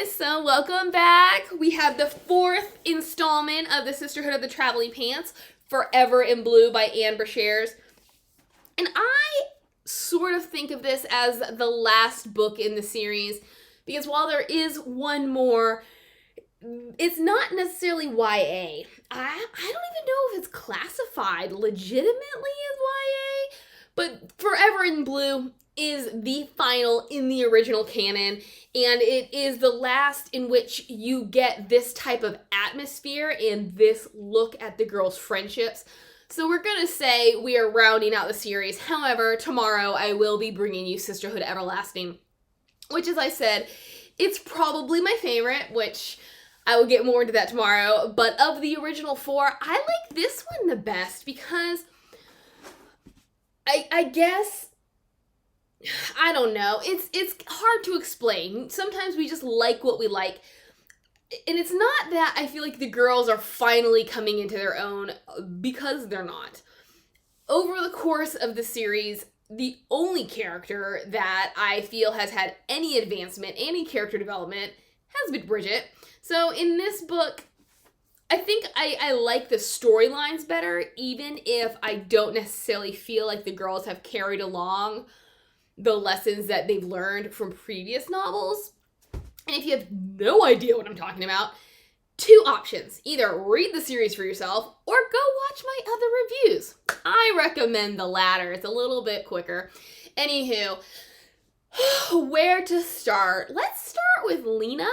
guys, so welcome back. We have the fourth installment of the Sisterhood of the Traveling Pants, Forever in Blue by Ann Brashares. And I sort of think of this as the last book in the series, because while there is one more, it's not necessarily YA. I don't even know if it's classified legitimately as YA, but Forever in Blue is the final in the original canon, and it is the last in which you get this type of atmosphere and this look at the girls' friendships. So we're gonna say we are rounding out the series. However, tomorrow I will be bringing you Sisterhood Everlasting, which, as I said, it's probably my favorite, which I will get more into that tomorrow. But of the original four, I like this one the best because I guess, I don't know. It's hard to explain. Sometimes we just like what we like. And it's not that I feel like the girls are finally coming into their own, because they're not. Over the course of the series, the only character that I feel has had any advancement, any character development, has been Bridget. So in this book, I think I like the storylines better, even if I don't necessarily feel like the girls have carried along the lessons that they've learned from previous novels. And if you have no idea what I'm talking about, two options. Either read the series for yourself or go watch my other reviews. I recommend the latter. It's a little bit quicker. Anywho, where to start? Let's start with Lena,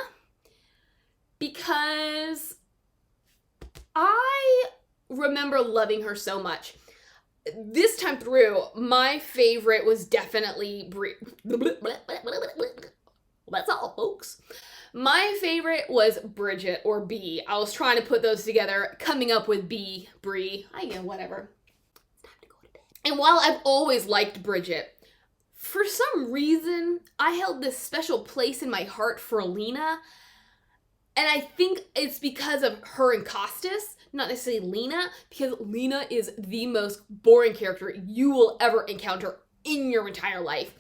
because I remember loving her so much. This time through, my favorite was definitely That's all, folks. My favorite was Bridget, or B. I was trying to put those together, coming up with B, Bree. Whatever. It's time to go to bed. And while I've always liked Bridget, for some reason, I held this special place in my heart for Lena. And I think it's because of her and Costas, not necessarily Lena, because Lena is the most boring character you will ever encounter in your entire life.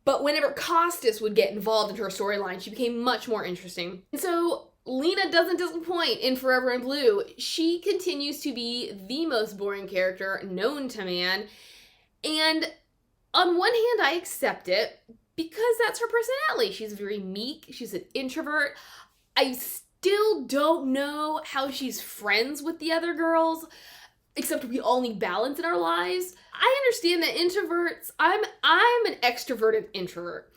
But whenever Costas would get involved in her storyline, she became much more interesting. And so Lena doesn't disappoint in Forever in Blue. She continues to be the most boring character known to man. And on one hand, I accept it because that's her personality. She's very meek. She's an introvert. I still don't know how she's friends with the other girls, except we all need balance in our lives. I understand that introverts, I'm an extroverted introvert.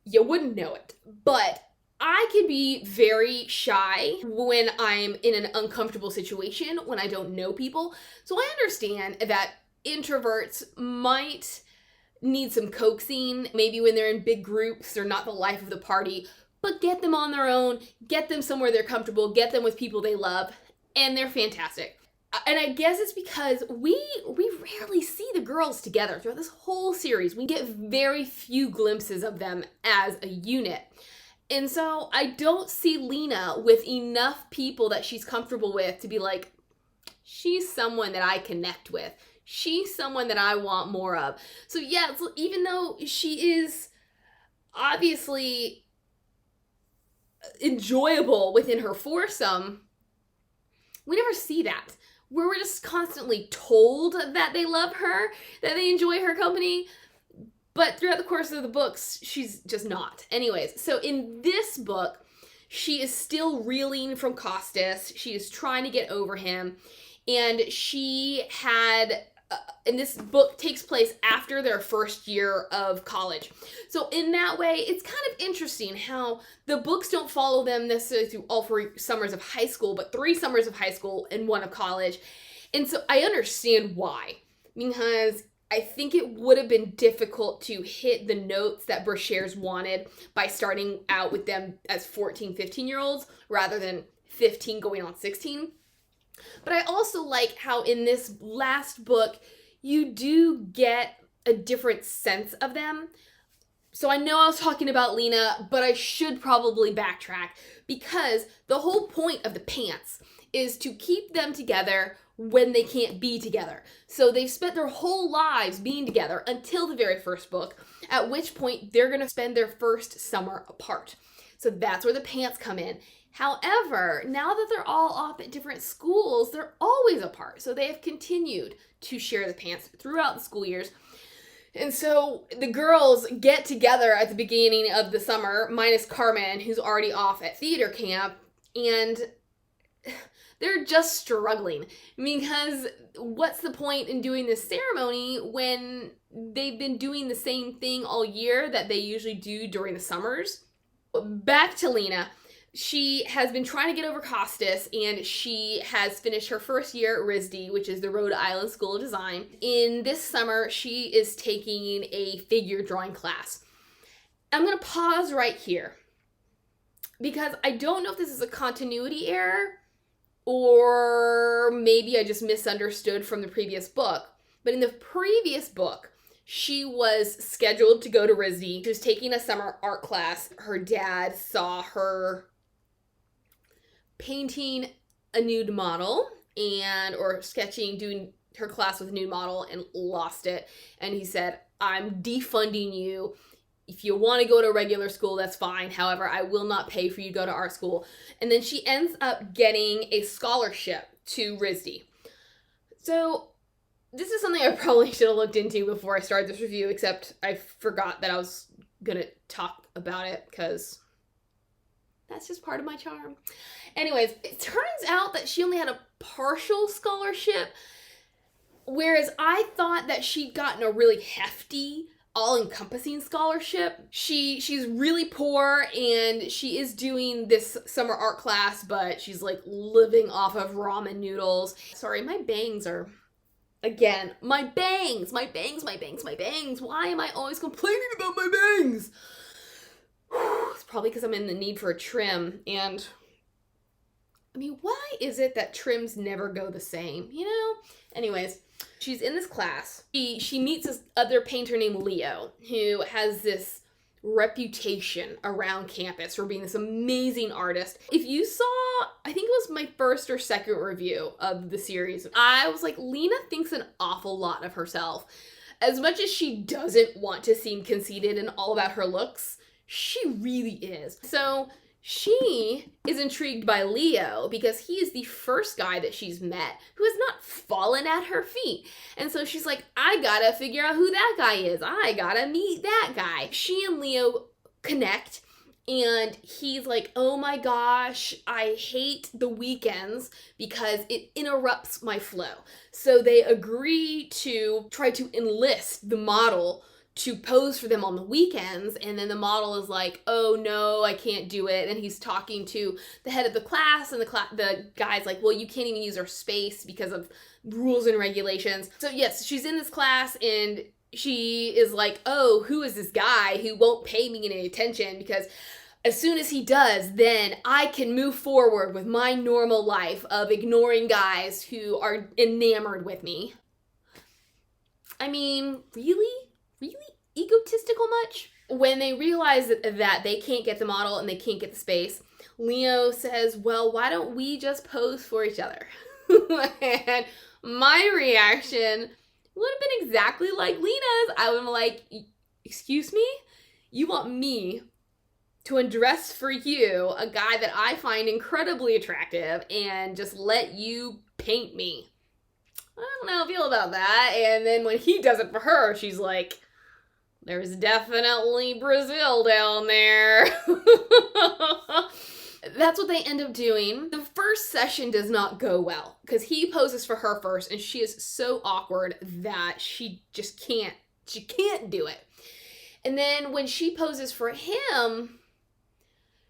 You wouldn't know it, but I can be very shy when I'm in an uncomfortable situation, when I don't know people. So I understand that introverts might need some coaxing. Maybe when they're in big groups, they're not the life of the party, but get them on their own, get them somewhere they're comfortable, get them with people they love, and they're fantastic. And I guess it's because we rarely see the girls together throughout this whole series. We get very few glimpses of them as a unit. And so I don't see Lena with enough people that she's comfortable with to be like, she's someone that I connect with. She's someone that I want more of. So yeah, even though she is obviously enjoyable within her foursome, we never see that. We're just constantly told that they love her, that they enjoy her company, but throughout the course of the books, she's just not. Anyways, so in this book, she is still reeling from Costas. She is trying to get over him, and she had, and this book takes place after their first year of college. So in that way, it's kind of interesting how the books don't follow them necessarily through all 4 summers of high school, but 3 summers of high school and 1 of college. And so I understand why, because I think it would have been difficult to hit the notes that Brashares wanted by starting out with them as 14, 15-year-olds rather than 15 going on 16. But I also like how in this last book, you do get a different sense of them. So I know I was talking about Lena, but I should probably backtrack, because the whole point of the pants is to keep them together when they can't be together. So they've spent their whole lives being together until the very first book, at which point they're going to spend their first summer apart. So that's where the pants come in. However, now that they're all off at different schools, they're always apart. So they have continued to share the pants throughout the school years. And so the girls get together at the beginning of the summer, minus Carmen, who's already off at theater camp, and they're just struggling because what's the point in doing this ceremony when they've been doing the same thing all year that they usually do during the summers? Back to Lena. She has been trying to get over Costas, and she has finished her first year at RISD, which is the Rhode Island School of Design. In this summer, she is taking a figure drawing class. I'm going to pause right here because I don't know if this is a continuity error or maybe I just misunderstood from the previous book. But in the previous book, she was scheduled to go to RISD. She was taking a summer art class. Her dad saw her painting a nude model or sketching, doing her class with a nude model, and lost it. And he said, I'm defunding you. If you want to go to a regular school, that's fine. However, I will not pay for you to go to art school. And then she ends up getting a scholarship to RISD. So this is something I probably should have looked into before I started this review, except I forgot that I was going to talk about it because that's just part of my charm. Anyways, it turns out that she only had a partial scholarship, whereas I thought that she'd gotten a really hefty, all-encompassing scholarship. She's really poor, and she is doing this summer art class, but she's like living off of ramen noodles. Sorry, my bangs are... Again, my bangs. Why am I always complaining about my bangs? It's probably because I'm in the need for a trim. And I mean, why is it that trims never go the same? You know? Anyways, she's in this class. She meets this other painter named Leo, who has this reputation around campus for being this amazing artist. If you saw, I think it was my first or second review of the series, I was like, Lena thinks an awful lot of herself. As much as she doesn't want to seem conceited and all about her looks, she really is. So she is intrigued by Leo because he is the first guy that she's met who has not fallen at her feet. And so she's like, I gotta figure out who that guy is. I gotta meet that guy. She and Leo connect, and he's like, oh my gosh, I hate the weekends because it interrupts my flow. So they agree to try to enlist the model to pose for them on the weekends, and then the model is like, oh no, I can't do it. And he's talking to the head of the class, and the guy's like, well, you can't even use our space because of rules and regulations. So yes, she's in this class, and she is like, oh, who is this guy who won't pay me any attention? Because as soon as he does, then I can move forward with my normal life of ignoring guys who are enamored with me. I mean, really egotistical much? When they realize that they can't get the model and they can't get the space, Leo says, well, why don't we just pose for each other? And my reaction would have been exactly like Lena's. I would have been like, excuse me? You want me to undress for you, a guy that I find incredibly attractive, and just let you paint me? I don't know how I feel about that. And then when he does it for her, she's like, there's definitely Brazil down there. That's what they end up doing. The first session does not go well because he poses for her first, and she is so awkward that she just can't do it. And then when she poses for him,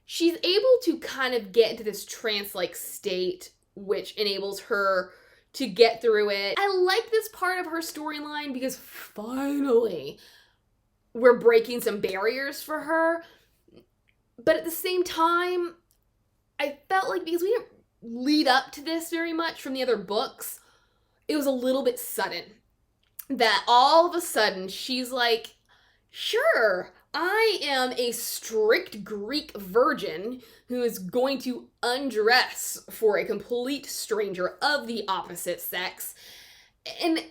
she's able to kind of get into this trance-like state, which enables her to get through it. I like this part of her storyline because finally we're breaking some barriers for her. But at the same time, I felt like because we didn't lead up to this very much from the other books, it was a little bit sudden. That all of a sudden she's like, sure, I am a strict Greek virgin who is going to undress for a complete stranger of the opposite sex. And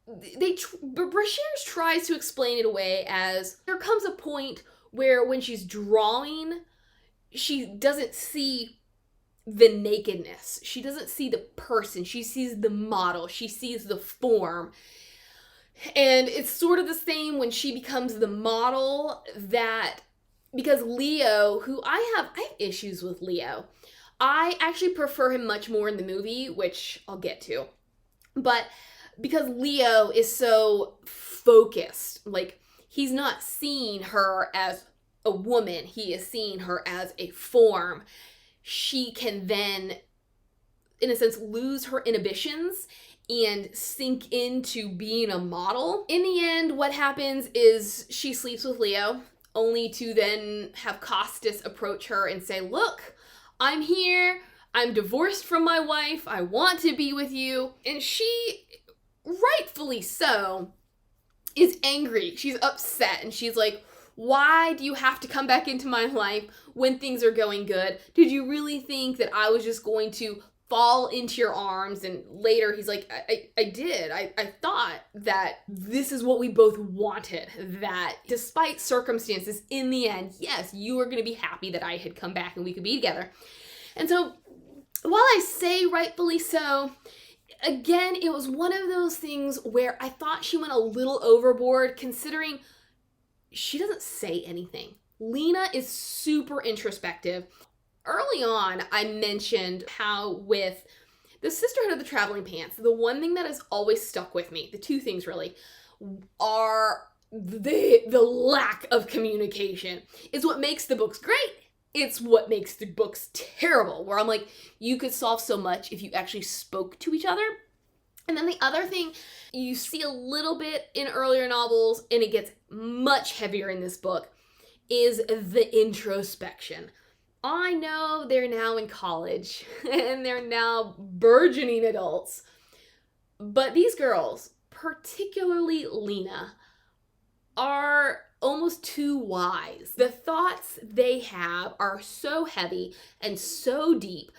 Brashares tries to explain it away as there comes a point where when she's drawing, she doesn't see the nakedness. She doesn't see the person. She sees the model. She sees the form. And it's sort of the same when she becomes the model, that because Leo, who I have issues with Leo. I actually prefer him much more in the movie, which I'll get to. But because Leo is so focused, like, he's not seeing her as a woman, he is seeing her as a form, she can then, in a sense, lose her inhibitions and sink into being a model. In the end, what happens is she sleeps with Leo, only to then have Costas approach her and say, look, I'm here, I'm divorced from my wife, I want to be with you. And she, rightfully so, is angry. She's upset, and she's like, why do you have to come back into my life when things are going good? Did you really think that I was just going to fall into your arms? And later he's like, I did. I thought that this is what we both wanted, that despite circumstances, in the end, yes, you were going to be happy that I had come back and we could be together. And so while I say rightfully so, again, it was one of those things where I thought she went a little overboard, considering she doesn't say anything. Lena is super introspective. Early on, I mentioned how with the Sisterhood of the Traveling Pants, the one thing that has always stuck with me, the two things really, are the lack of communication. Is what makes the books great. It's what makes the books terrible, where I'm like, you could solve so much if you actually spoke to each other. And then the other thing you see a little bit in earlier novels, and it gets much heavier in this book, is the introspection. I know they're now in college, and they're now burgeoning adults, but these girls, particularly Lena, are almost too wise. The thoughts they have are so heavy and so deep.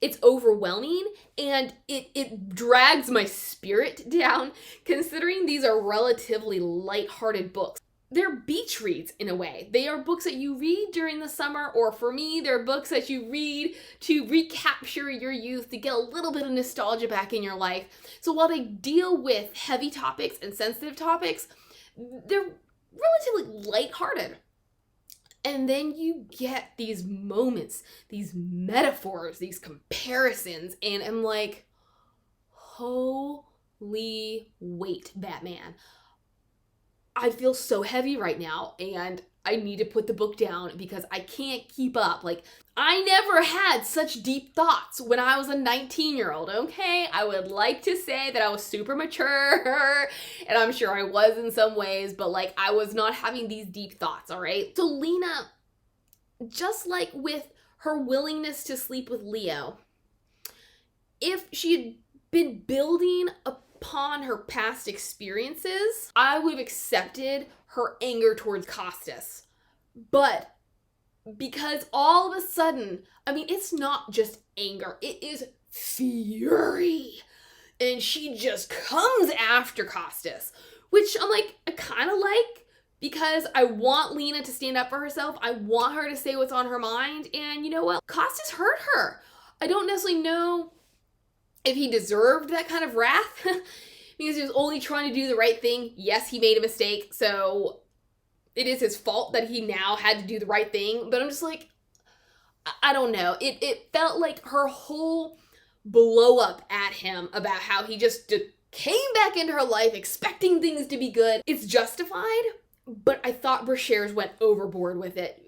It's overwhelming, and it drags my spirit down, considering these are relatively lighthearted books. They're beach reads in a way. They are books that you read during the summer, or for me, they're books that you read to recapture your youth, to get a little bit of nostalgia back in your life. So while they deal with heavy topics and sensitive topics, they're relatively lighthearted. And then you get these moments, these metaphors, these comparisons, and I'm like, holy wait, Batman. I feel so heavy right now, and I need to put the book down because I can't keep up. Like, I never had such deep thoughts when I was a 19-year-old, okay? I would like to say that I was super mature, and I'm sure I was in some ways, but like, I was not having these deep thoughts, all right? So Lena, just like with her willingness to sleep with Leo, if she had been building upon her past experiences, I would have accepted her anger towards Costas. But because all of a sudden, I mean, it's not just anger, it is fury. And she just comes after Costas, which I'm like, I kind of like, because I want Lena to stand up for herself. I want her to say what's on her mind. And you know what? Costas hurt her. I don't necessarily know if he deserved that kind of wrath because he was only trying to do the right thing. Yes, he made a mistake, so it is his fault that he now had to do the right thing. But I'm just like, I don't know. It felt like her whole blow up at him about how he just came back into her life expecting things to be good. It's justified, but I thought Brashares went overboard with it,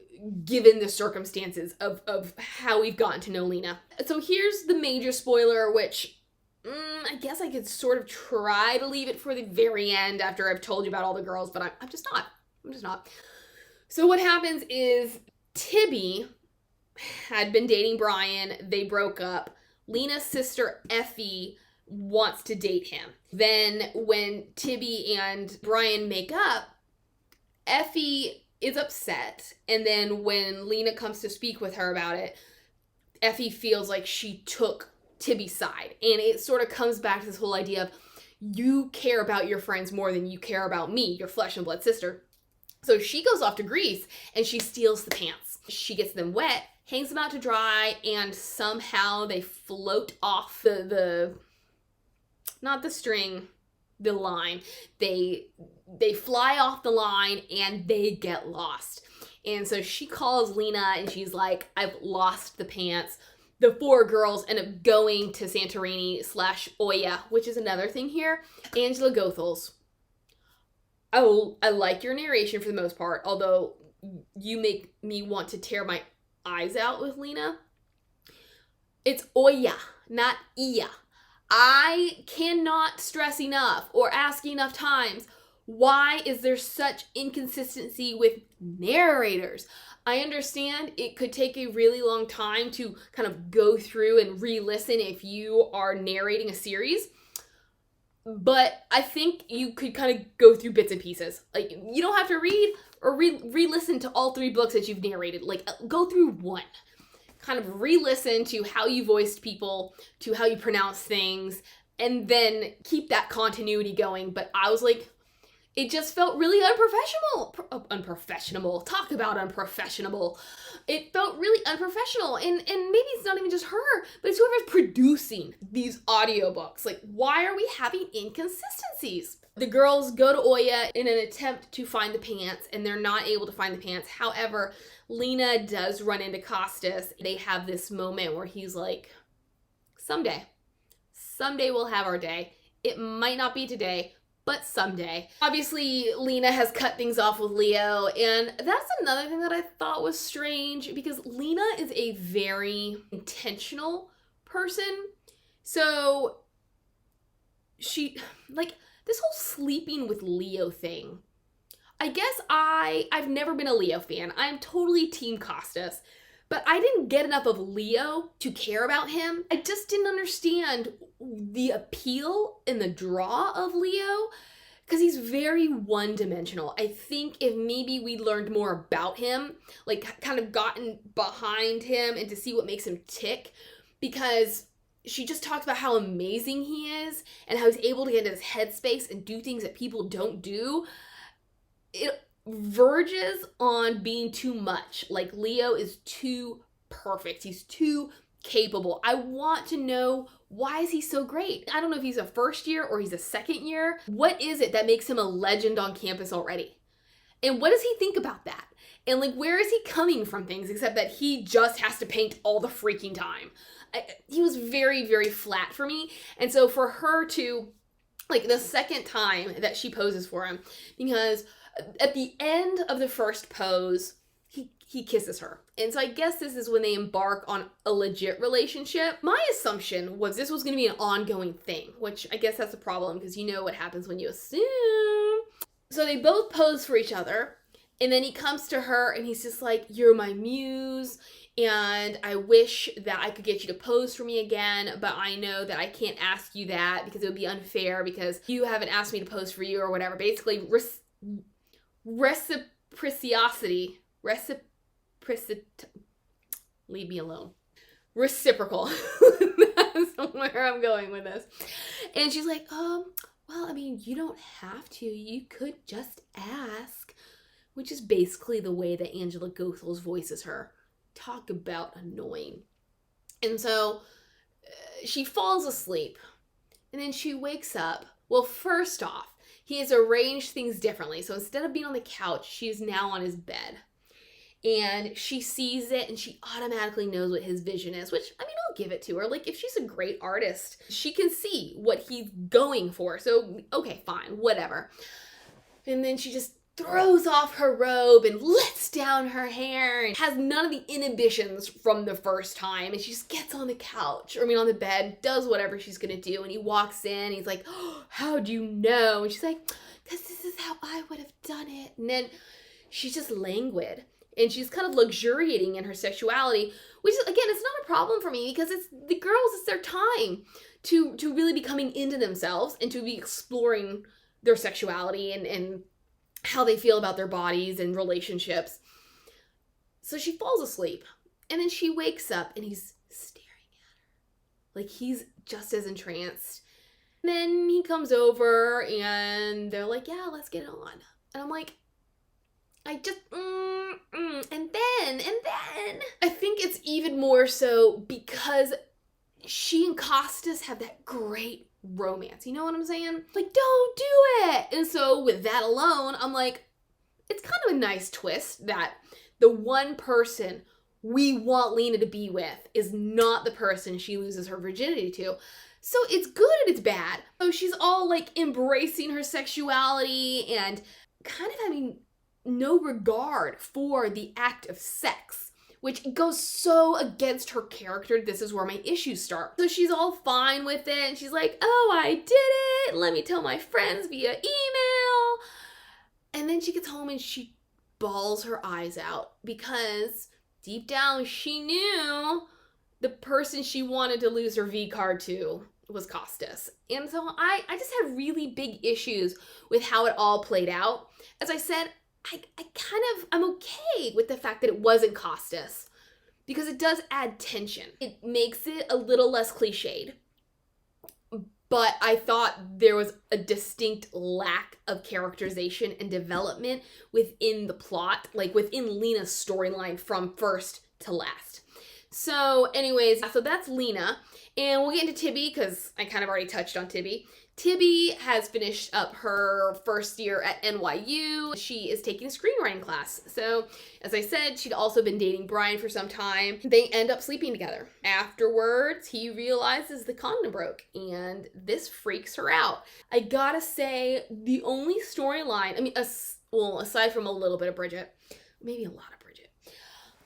given the circumstances of how we've gotten to know Lena. So here's the major spoiler, which I guess I could sort of try to leave it for the very end after I've told you about all the girls, but I'm just not. I'm just not. So what happens is Tibby had been dating Brian. They broke up. Lena's sister Effie wants to date him. Then when Tibby and Brian make up, Effie is upset, and then when Lena comes to speak with her about it, Effie feels like she took Tibby's side, and it sort of comes back to this whole idea of you care about your friends more than you care about me, your flesh and blood sister. So she goes off to Greece and she steals the pants. She gets them wet, hangs them out to dry, and somehow they float off not the string, the line. They fly off the line and they get lost. And so she calls Lena and she's like, I've lost the pants. The 4 girls end up going to Santorini / Oya, which is another thing here. Angela Goethals. I like your narration for the most part, although you make me want to tear my eyes out with Lena. It's Oya, not Iya. I cannot stress enough or ask enough times, why is there such inconsistency with narrators? I understand it could take a really long time to kind of go through and re-listen if you are narrating a series. But I think you could kind of go through bits and pieces. Like, you don't have to read or re-listen to all 3 books that you've narrated. Like, go through one. Kind of re-listen to how you voiced people, to how you pronounce things, and then keep that continuity going. But I was like, it just felt really unprofessional. Talk about unprofessional. It felt really unprofessional. And maybe it's not even just her, but it's whoever's producing these audiobooks. Like, why are we having inconsistencies? The girls go to Oya in an attempt to find the pants, and they're not able to find the pants. However, Lena does run into Costas. They have this moment where he's like, someday we'll have our day. It might not be today, but someday. Obviously, Lena has cut things off with Leo, and that's another thing that I thought was strange, because Lena is a very intentional person. So she, like, this whole sleeping with Leo thing, I guess I've never been a Leo fan. I'm totally Team Costas, but I didn't get enough of Leo to care about him. I just didn't understand the appeal and the draw of Leo, because he's very one-dimensional. I think if maybe we learned more about him, like kind of gotten behind him and to see what makes him tick, because she just talks about how amazing he is and how he's able to get into his headspace and do things that people don't do. It verges on being too much. Like, Leo is too perfect. He's too capable. I want to know, why is he so great? I don't know if he's a first year or he's a second year. What is it that makes him a legend on campus already? And what does he think about that? And like, where is he coming from things except that he just has to paint all the freaking time? He was very, very flat for me. And so for her to, like, the second time that she poses for him, because at the end of the first pose, he kisses her. And so I guess this is when they embark on a legit relationship. My assumption was this was going to be an ongoing thing, which I guess that's a problem, because you know what happens when you assume. So they both pose for each other, and then he comes to her and he's just like, you're my muse, and I wish that I could get you to pose for me again, but I know that I can't ask you that because it would be unfair because you haven't asked me to pose for you or whatever. Basically, reciprocity. Leave me alone. Reciprocal. That's where I'm going with this. And she's like, well, I mean, you don't have to. You could just ask. Which is basically the way that Angela Goethals voices her. Talk about annoying. And so she falls asleep. And then she wakes up. Well, first off, he has arranged things differently. So instead of being on the couch, she is now on his bed. And she sees it and she automatically knows what his vision is, which, I mean, I'll give it to her. Like, if she's a great artist, she can see what he's going for. So, okay, fine, whatever. And then she just throws off her robe and lets down her hair and has none of the inhibitions from the first time. And she just gets on the couch, or I mean on the bed, does whatever she's gonna do. And he walks in, he's like, oh, how'd you know? And she's like, because this is how I would have done it. And then she's just languid. And she's kind of luxuriating in her sexuality, which is, again, it's not a problem for me because it's the girls, it's their time to really be coming into themselves and to be exploring their sexuality and how they feel about their bodies and relationships. So she falls asleep and then she wakes up and he's staring at her. Like, he's just as entranced. And then he comes over and they're like, yeah, let's get it on. And I'm like, I just, and then, I think it's even more so because she and Costas have that great romance. You know what I'm saying? Like, don't do it. And so with that alone, I'm like, it's kind of a nice twist that the one person we want Lena to be with is not the person she loses her virginity to. So it's good and it's bad. So she's all like embracing her sexuality and kind of having no regard for the act of sex, which goes so against her character. This is where my issues start. So she's all fine with it and she's like, oh, I did it. Let me tell my friends via email. And then she gets home and she bawls her eyes out because deep down she knew the person she wanted to lose her V card to was Costas. And so I just had really big issues with how it all played out. As I said, I'm okay with the fact that it wasn't Costas because it does add tension. It makes it a little less cliched. But I thought there was a distinct lack of characterization and development within the plot, like within Lena's storyline from first to last. So anyways, so that's Lena. And we'll get into Tibby because I kind of already touched on Tibby. Tibby has finished up her first year at NYU. She is taking a screenwriting class. So, as I said, she'd also been dating Brian for some time. They end up sleeping together. Afterwards, he realizes the condom broke, and this freaks her out. I gotta say, the only storyline, aside from a little bit of Bridget, maybe a lot of Bridget,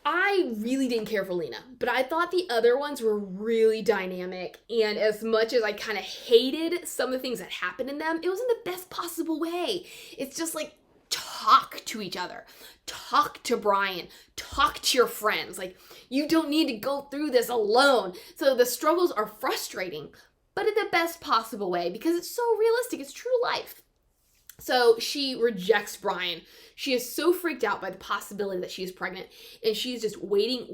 I really didn't care for Lena, but I thought the other ones were really dynamic, and as much as I kind of hated some of the things that happened in them, it was in the best possible way. It's just like, talk to each other, talk to Brian, talk to your friends. Like, you don't need to go through this alone. So the struggles are frustrating, but in the best possible way because it's so realistic, it's true life. So she rejects Brian. She is so freaked out by the possibility that she is pregnant, and she's just waiting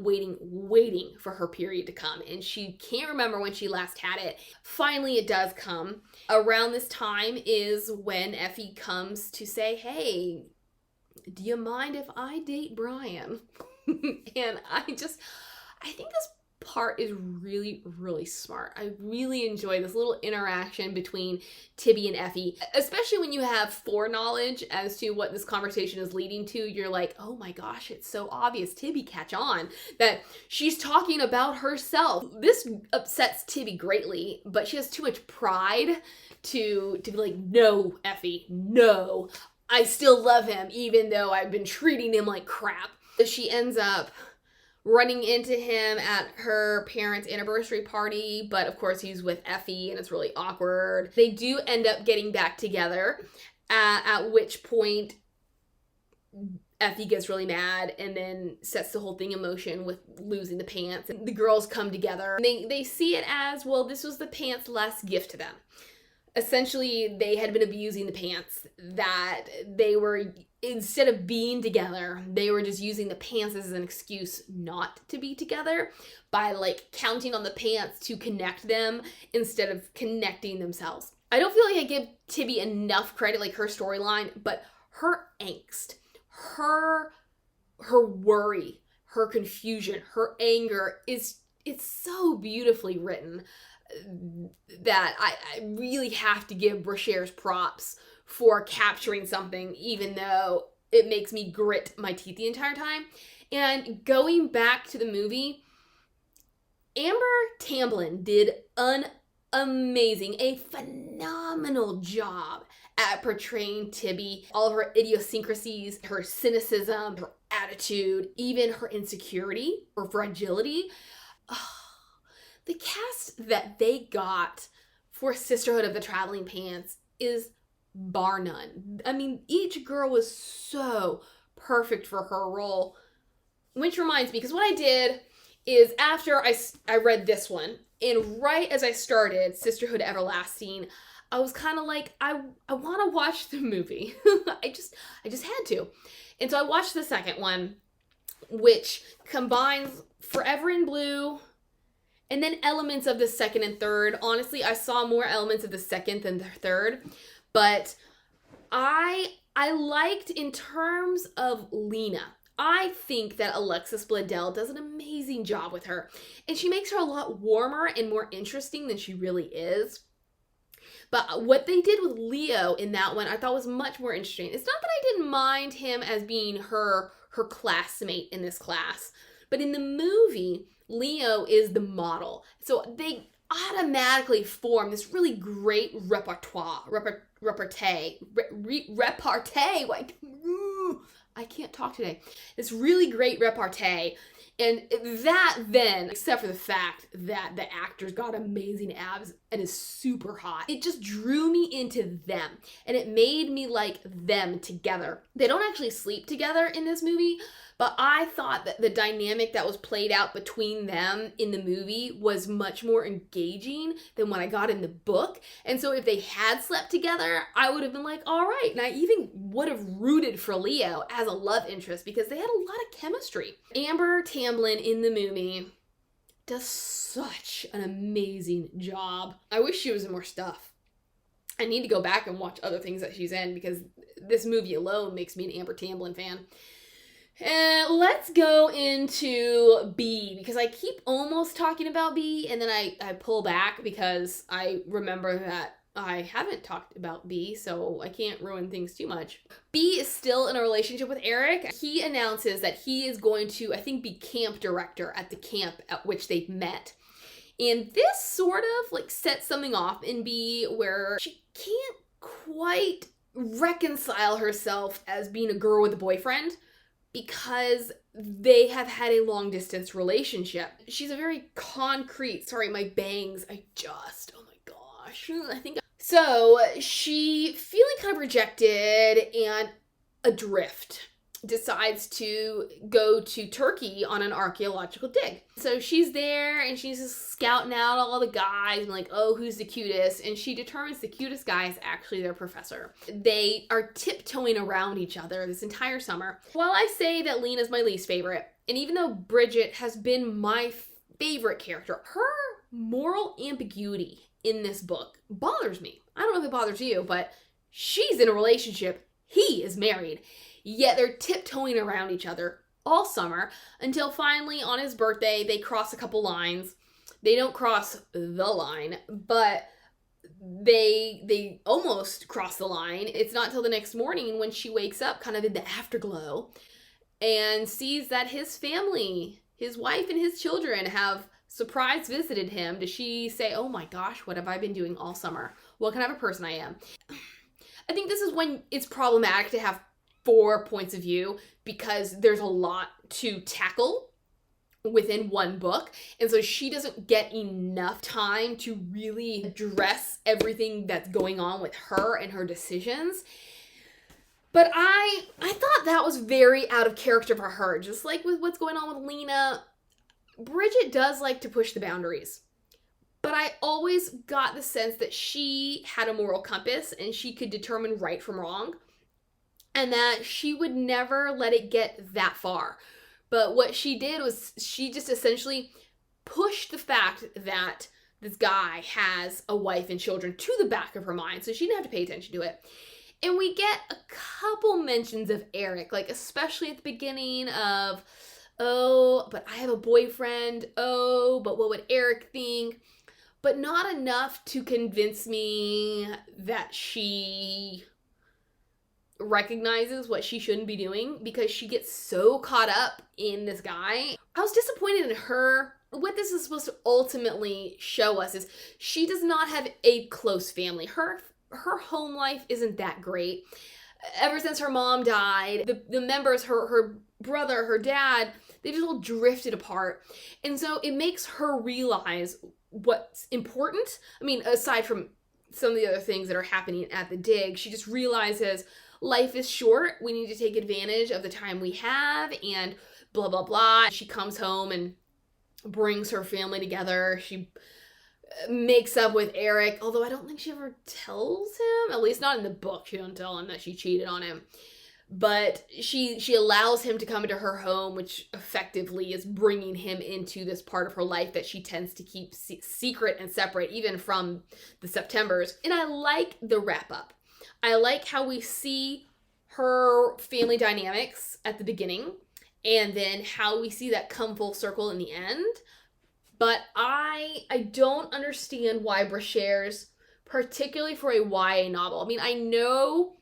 for her period to come, and she can't remember when she last had it. Finally, it does come. Around this time is when Effie comes to say, hey, do you mind if I date Brian? And I think this part is really, really smart. I really enjoy this little interaction between Tibby and Effie, especially when you have foreknowledge as to what this conversation is leading to. You're like, oh my gosh, it's so obvious. Tibby, catch on that she's talking about herself. This upsets Tibby greatly, but she has too much pride to be like, no, Effie, no. I still love him, even though I've been treating him like crap. So she ends up running into him at her parents' anniversary party, but of course he's with Effie and it's really awkward. They do end up getting back together, at which point Effie gets really mad and then sets the whole thing in motion with losing the pants. And the girls come together. They see it as, well, this was the pants' last gift to them. Essentially, they had been abusing the pants, that they were, instead of being together, they were just using the pants as an excuse not to be together by like counting on the pants to connect them instead of connecting themselves. I don't feel like I give Tibby enough credit, like her storyline, but her angst, her worry, her confusion, her anger it's so beautifully written that I really have to give Brashares props for capturing something, even though it makes me grit my teeth the entire time. And going back to the movie, Amber Tamblyn did an amazing, a phenomenal job at portraying Tibby, all of her idiosyncrasies, her cynicism, her attitude, even her insecurity, her fragility. The cast that they got for Sisterhood of the Traveling Pants is bar none. I mean, each girl was so perfect for her role. Which reminds me, because what I did is after I read this one, and right as I started Sisterhood Everlasting, I was kind of like, I want to watch the movie. I just had to. And so I watched the second one, which combines Forever in Blue, and then elements of the second and third. Honestly, I saw more elements of the second than the third, but I liked, in terms of Lena, I think that Alexis Bledel does an amazing job with her. And she makes her a lot warmer and more interesting than she really is. But what they did with Leo in that one, I thought was much more interesting. It's not that I didn't mind him as being her classmate in this class, but in the movie, Leo is the model. So they automatically form this really great repartee. I can't talk today. This really great repartee. And that then, except for the fact that the actor's got amazing abs and is super hot, it just drew me into them. And it made me like them together. They don't actually sleep together in this movie, but I thought that the dynamic that was played out between them in the movie was much more engaging than what I got in the book. And so if they had slept together, I would have been like, all right. And I even would have rooted for Leo as a love interest because they had a lot of chemistry. Amber Tamblyn in the movie does such an amazing job. I wish she was in more stuff. I need to go back and watch other things that she's in because this movie alone makes me an Amber Tamblyn fan. And let's go into B, because I keep almost talking about B and then I pull back because I remember that I haven't talked about B, so I can't ruin things too much. B is still in a relationship with Eric. He announces that he is going to, I think, be camp director at the camp at which they've met. And this sort of like sets something off in B where she can't quite reconcile herself as being a girl with a boyfriend, because they have had a long distance relationship. She's a very concrete, sorry, my bangs, oh my gosh. So she, feeling kind of rejected and adrift, decides to go to Turkey on an archaeological dig. So she's there and she's just scouting out all the guys and like, oh, who's the cutest? And she determines the cutest guy is actually their professor. They are tiptoeing around each other this entire summer. While I say that Lena's my least favorite, and even though Bridget has been my favorite character, her moral ambiguity in this book bothers me. I don't know if it bothers you, but she's in a relationship. He is married. Yet they're tiptoeing around each other all summer until finally on his birthday, they cross a couple lines. They don't cross the line, but they almost cross the line. It's not till the next morning when she wakes up kind of in the afterglow and sees that his family, his wife and his children have surprise visited him. Does she say, oh my gosh, what have I been doing all summer? What kind of a person I am? I think this is when it's problematic to have 4 points of view because there's a lot to tackle within one book. And so she doesn't get enough time to really address everything that's going on with her and her decisions. But I thought that was very out of character for her. Just like with what's going on with Lena, Bridget does like to push the boundaries. But I always got the sense that she had a moral compass and she could determine right from wrong, and that she would never let it get that far. But what she did was she just essentially pushed the fact that this guy has a wife and children to the back of her mind, so she didn't have to pay attention to it. And we get a couple mentions of Eric, like especially at the beginning of, oh, but I have a boyfriend. Oh, but what would Eric think? But not enough to convince me that she recognizes what she shouldn't be doing because she gets so caught up in this guy. I was disappointed in her. What this is supposed to ultimately show us is she does not have a close family. Her home life isn't that great. Ever since her mom died, the members, her brother, her dad, they just all drifted apart. And so it makes her realize what's important. I mean, aside from some of the other things that are happening at the dig, she just realizes life is short. We need to take advantage of the time we have and blah, blah, blah. She comes home and brings her family together. She makes up with Eric, although I don't think she ever tells him, at least not in the book. She don't tell him that she cheated on him. But she allows him to come into her home, which effectively is bringing him into this part of her life that she tends to keep secret and separate, even from the Septembers. And I like the wrap up. I like how we see her family dynamics at the beginning and then how we see that come full circle in the end. But I don't understand why Brashares, particularly for a YA novel. I mean, I know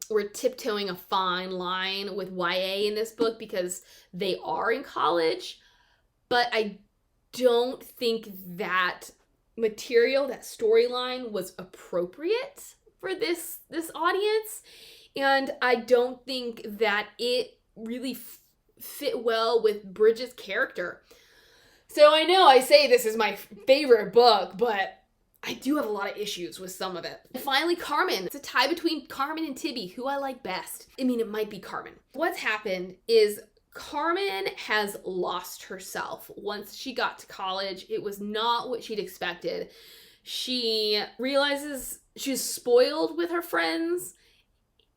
we're tiptoeing a fine line with YA in this book because they are in college, but I don't think that material, that storyline was appropriate for this audience. And I don't think that it really fit well with Bridget's character. So I know I say this is my favorite book, but I do have a lot of issues with some of it. And finally, Carmen. It's a tie between Carmen and Tibby, who I like best. I mean, it might be Carmen. What's happened is Carmen has lost herself. Once she got to college, it was not what she'd expected. She realizes she's spoiled with her friends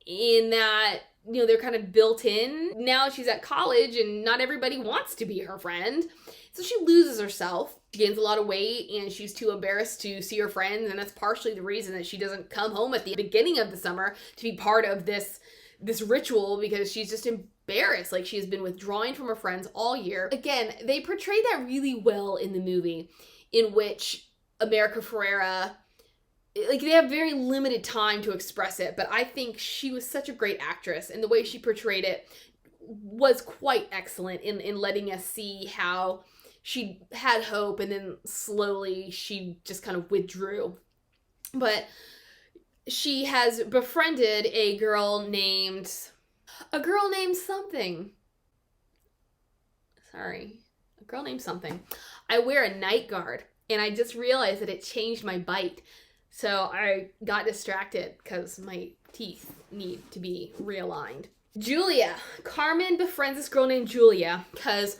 in that, you know, they're kind of built in. Now she's at college and not everybody wants to be her friend. So she loses herself. She gains a lot of weight and she's too embarrassed to see her friends. And that's partially the reason that she doesn't come home at the beginning of the summer to be part of this ritual, because she's just embarrassed. Like, she has been withdrawing from her friends all year. Again, they portrayed that really well in the movie, in which America Ferrera, like, they have very limited time to express it, but I think she was such a great actress, and the way she portrayed it was quite excellent in letting us see how she had hope and then slowly she just kind of withdrew. But she has befriended a girl named something. Sorry. A girl named something. I wear a night guard, and I just realized that it changed my bite. So I got distracted because my teeth need to be realigned. Julia. Carmen befriends this girl named Julia because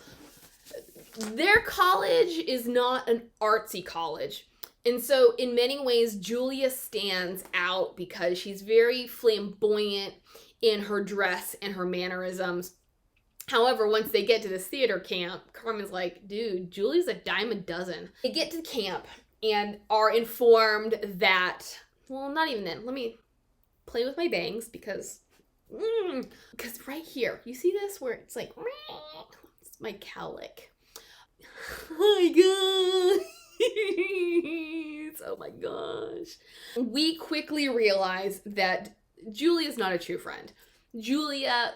their college is not an artsy college. And so in many ways, Julia stands out because she's very flamboyant in her dress and her mannerisms. However, once they get to this theater camp, Carmen's like, dude, Julia's a dime a dozen. They get to camp and are informed that, well, not even then. Let me play with my bangs because right here, you see this where it's like, it's my cowlick. Hi guys. Oh my gosh. We quickly realize that Julia's not a true friend. Julia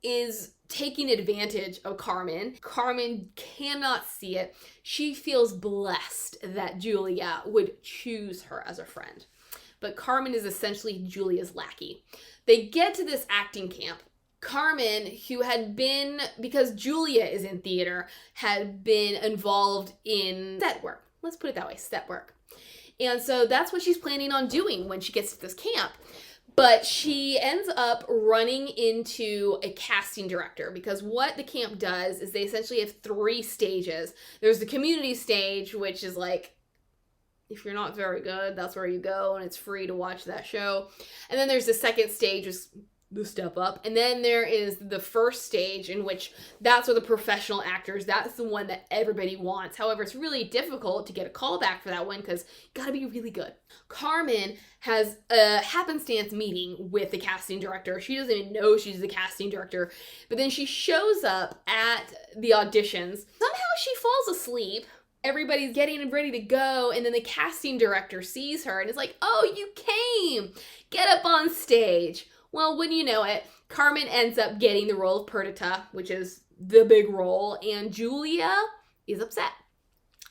is taking advantage of Carmen. Carmen cannot see it. She feels blessed that Julia would choose her as a friend. But Carmen is essentially Julia's lackey. They get to this acting camp. Carmen, who had been, because Julia is in theater, had been involved in set work. Let's put it that way, set work. And so that's what she's planning on doing when she gets to this camp. But she ends up running into a casting director, because what the camp does is they essentially have 3 stages. There's the community stage, which is like, if you're not very good, that's where you go, and it's free to watch that show. And then there's the second stage, is the step up. And then there is the first stage, in which that's where the professional actors, that's the one that everybody wants. However, it's really difficult to get a callback for that one because you gotta be really good. Carmen has a happenstance meeting with the casting director. She doesn't even know she's the casting director, but then she shows up at the auditions. Somehow she falls asleep. Everybody's getting ready to go, and then the casting director sees her and is like, oh, you came! Get up on stage. Well, when you know it, Carmen ends up getting the role of Perdita, which is the big role, and Julia is upset.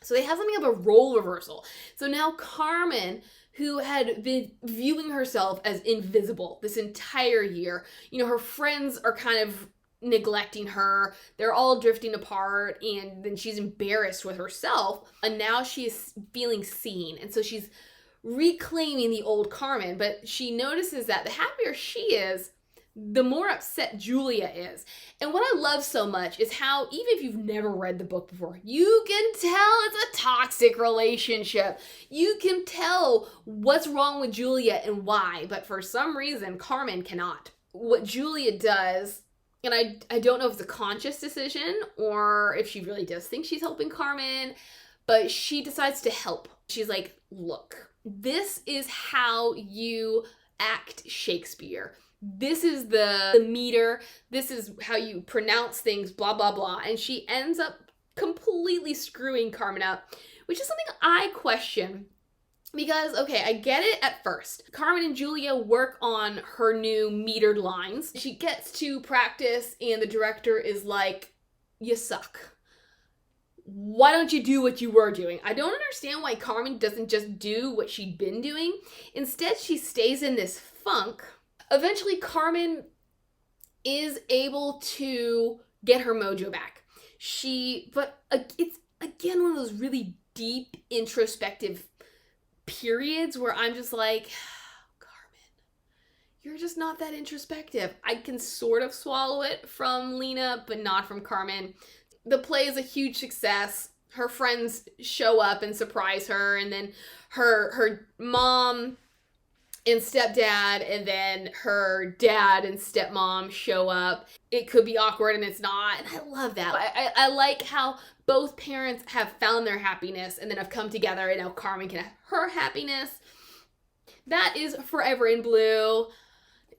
So they have something of a role reversal. So now Carmen, who had been viewing herself as invisible this entire year, you know, her friends are kind of neglecting her, they're all drifting apart, and then she's embarrassed with herself, and now she is feeling seen, and so she's reclaiming the old Carmen. But she notices that the happier she is, the more upset Julia is. And what I love so much is how, even if you've never read the book before, you can tell it's a toxic relationship. You can tell what's wrong with Julia and why, but for some reason, Carmen cannot. What Julia does, and I don't know if it's a conscious decision or if she really does think she's helping Carmen, but she decides to help. She's like, look, this is how you act Shakespeare. This is the meter. This is how you pronounce things, blah, blah, blah. And she ends up completely screwing Carmen up, which is something I question. Because, okay, I get it at first. Carmen and Julia work on her new metered lines. She gets to practice and the director is like, you suck. Why don't you do what you were doing? I don't understand why Carmen doesn't just do what she'd been doing. Instead, she stays in this funk. Eventually, Carmen is able to get her mojo back. But it's again one of those really deep, introspective periods where I'm just like, Carmen, you're just not that introspective. I can sort of swallow it from Lena, but not from Carmen. The play is a huge success. Her friends show up and surprise her, and then her mom and stepdad, and then her dad and stepmom show up. It could be awkward and it's not, and I love that. I like how both parents have found their happiness and then have come together, and now Carmen can have her happiness. That is Forever in Blue.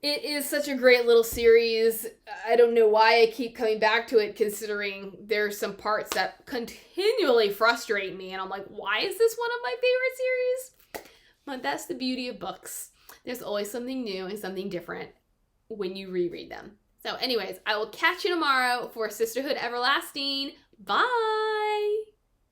It is such a great little series. I don't know why I keep coming back to it, considering there's some parts that continually frustrate me, and I'm like, why is this one of my favorite series? But that's the beauty of books. There's always something new and something different when you reread them. So anyways, I will catch you tomorrow for Sisterhood Everlasting. Bye!